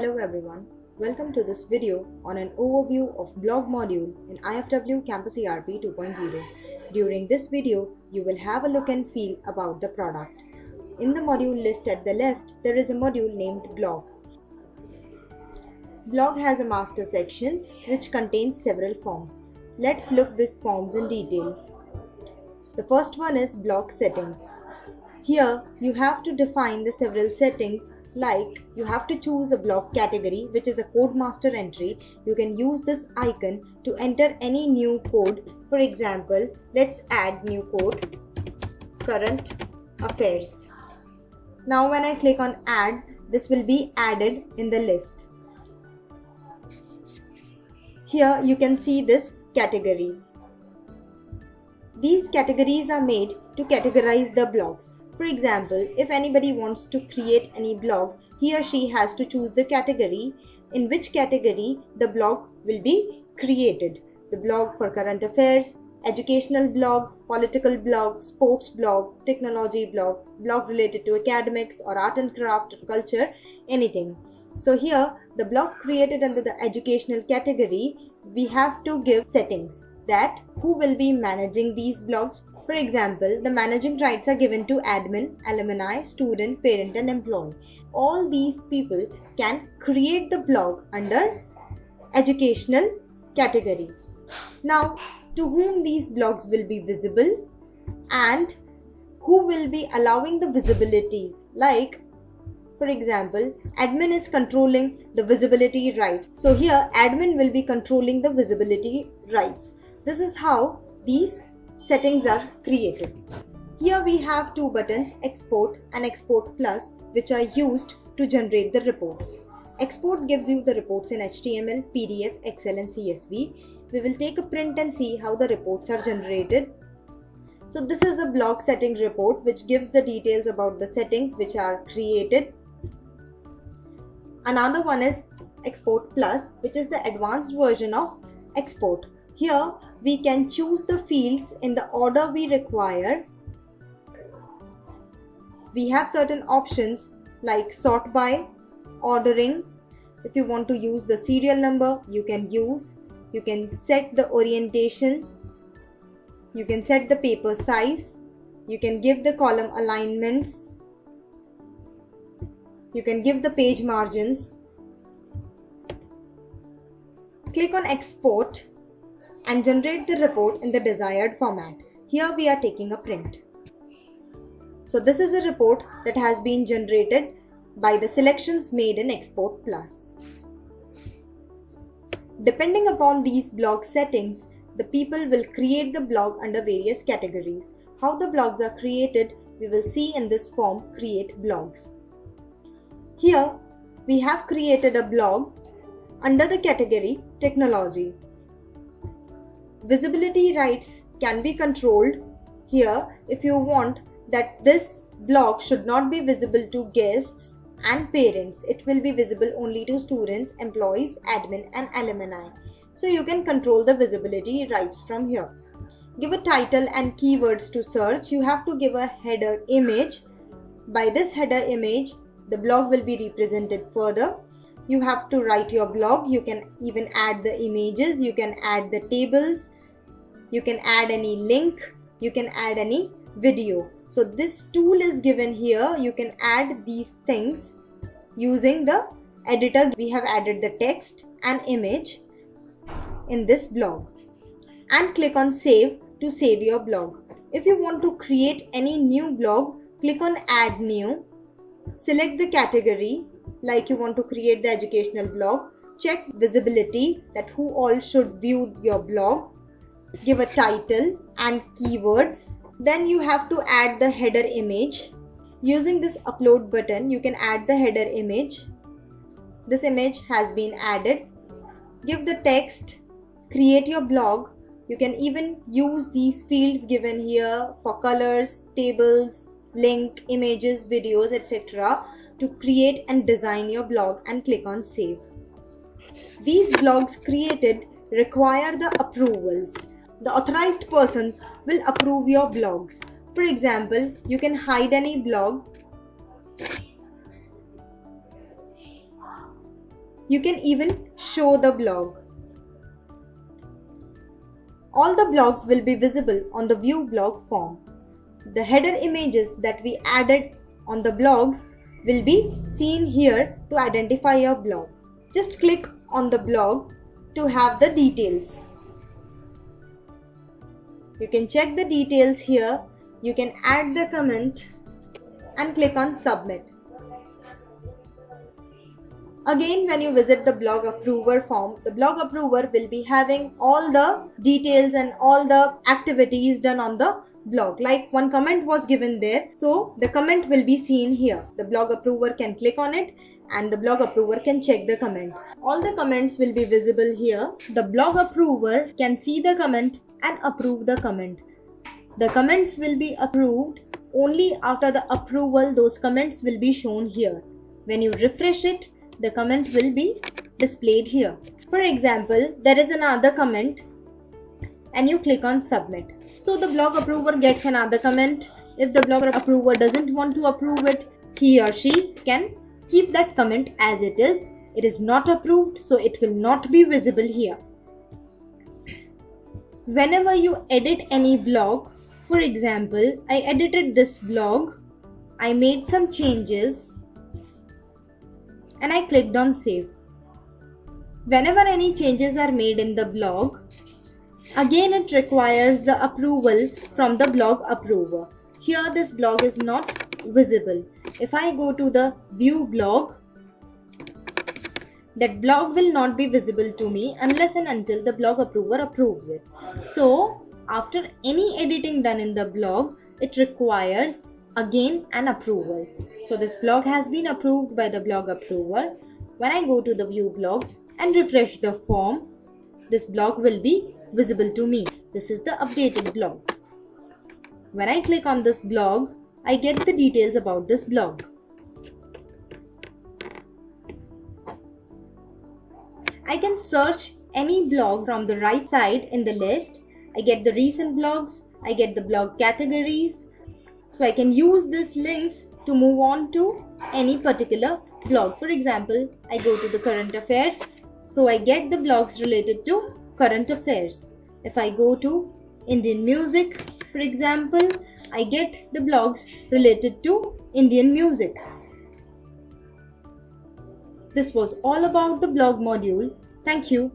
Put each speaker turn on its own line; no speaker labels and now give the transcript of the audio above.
Hello everyone, welcome to this video on an overview of blog module in IFW Campus ERP 2.0. During this video, you will have a look and feel about the product. In the module list at the left, there is a module named Blog. Blog has a master section which contains several forms. Let's look these forms in detail. The first one is blog settings. Here, you have to define the several settings, like you have to choose a blog category, which is a code master entry. You can use this icon to enter any new code. For example, let's add new code, current affairs. Now when I click on add, this will be added in the list. Here you can see this category. These categories are made to categorize the blogs. For example, if anybody wants to create any blog, he or she has to choose the category in which category the blog will be created. The blog for current affairs, educational blog, political blog, sports blog, technology blog, blog related to academics or art and craft or culture, anything. So here, the blog created under the educational category, we have to give settings that who will be managing these blogs. For example, the managing rights are given to admin, alumni, student, parent and employee. All these people can create the blog under educational category. Now, to whom these blogs will be visible and who will be allowing the visibilities, like for example, admin is controlling the visibility rights. So here admin will be controlling the visibility rights. This is how these settings are created. Here we have two buttons, Export and Export Plus, which are used to generate the reports. Export gives you the reports in HTML, PDF, Excel and CSV. We will take a print and see how the reports are generated. So this is a blog settings report which gives the details about the settings which are created. Another one is Export Plus, which is the advanced version of Export. Here we can choose the fields in the order we require. We have certain options like sort by, ordering. If you want to use the serial number, you can use. You can set the orientation. You can set the paper size. You can give the column alignments. You can give the page margins. Click on Export and generate the report in the desired format. Here we are taking a print. So this is a report that has been generated by the selections made in Export Plus. Depending upon these blog settings, the people will create the blog under various categories. How the blogs are created, we will see in this form, Create Blogs. Here we have created a blog under the category Technology. Visibility rights can be controlled. Here, if you want that this blog should not be visible to guests and parents, it will be visible only to students, employees, admin and alumni. So you can control the visibility rights from here. Give a title and keywords to search. You have to give a header image. By this header image, the blog will be represented further. You have to write your blog. You can even add the images. You can add the tables. You can add any link. You can add any video. So this tool is given here. You can add these things using the editor. We have added the text and image in this blog. And click on Save to save your blog. If you want to create any new blog, click on Add New. Select the category, like you want to create the educational blog. Check visibility, that who all should view your blog. Give a title and keywords. Then you have to add the header image. Using this upload button, you can add the header image. This image has been added. Give the text. Create your blog. You can even use these fields given here for colors, tables, link, images, videos, etc. to create and design your blog, and click on Save. These blogs created require the approvals. The authorized persons will approve your blogs. For example, you can hide any blog You can even show the blog. All the blogs will be visible on the view blog form. The header images that we added on the blogs will be seen here to identify your blog. Just click on the blog to have the details. You can check the details here. You can add the comment and click on submit. Again, when you visit the blog approver form, the blog approver will be having all the details and all the activities done on the blog. Like one comment was given there, so the comment will be seen here. The blog approver can click on it and the blog approver can check the comment. All the comments will be visible here. The blog approver can see the comment and approve the comment. The comments will be approved only after the approval. Those comments will be shown here. When you refresh it, the comment will be displayed here. For example, there is another comment and you click on submit. So the blog approver gets another comment. If the blog approver doesn't want to approve it, he or she can keep that comment as it is. It is not approved, so it will not be visible here. Whenever you edit any blog, for example, I edited this blog, I made some changes and I clicked on save. Whenever any changes are made in the blog, again it requires the approval from the blog approver. Here this blog is not visible. If I go to the view blog, that blog will not be visible to me unless and until the blog approver approves it. So after any editing done in the blog, it requires again an approval. So this blog has been approved by the blog approver. When I go to the view blogs and refresh the form, this blog will be visible to me. This is the updated blog. When I click on this blog, I get the details about this blog. I can search any blog from the right side in the list. I get the recent blogs, I get the blog categories. So I can use these links to move on to any particular blog. For example, I go to the current affairs. So I get the blogs related to current affairs. If I go to Indian music, for example, I get the blogs related to Indian music. This was all about the blog module. Thank you.